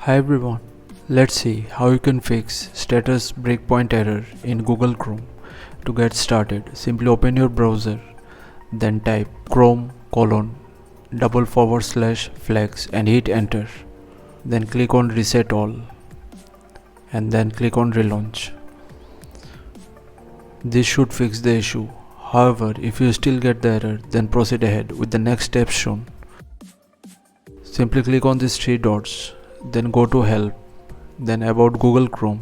Hi everyone, let's see how you can fix status breakpoint error in Google Chrome. To get started, simply open your browser, then type chrome:/flex and hit enter. Then click on reset all and then click on relaunch. This should fix the issue. However, if you still get the error, then proceed ahead with the next steps shown. Simply click on these three dots, then go to help, then about Google Chrome,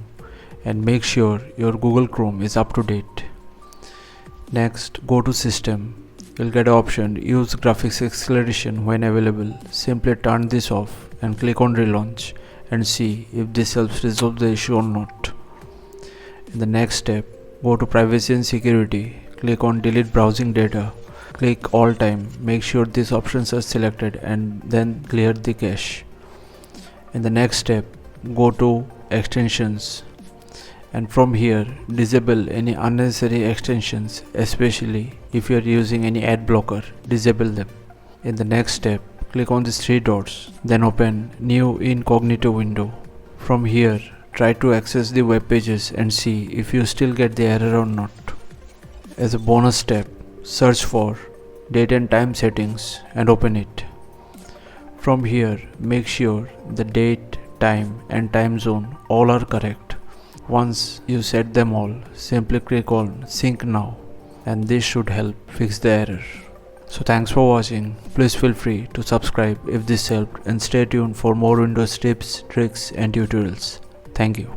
and make sure your Google Chrome is up to date. Next, go to system. You'll get an option use graphics acceleration when available. Simply turn this off and click on relaunch and see if this helps resolve the issue or not. In the next step, go to privacy and security. Click on delete browsing data. Click all time. Make sure these options are selected and then clear the cache. In the next step, go to extensions and from here disable any unnecessary extensions, especially if you are using any ad blocker. Disable them. In the next step, click on these three dots, then open new incognito window. From here, try to access the web pages and see if you still get the error or not. As a bonus step, search for date and time settings and open it. From here, make sure the date, time and time zone all are correct. Once you set them all, simply click on sync now and this should help fix the error. So thanks for watching. Please feel free to subscribe if this helped and stay tuned for more Windows tips, tricks and tutorials. Thank you.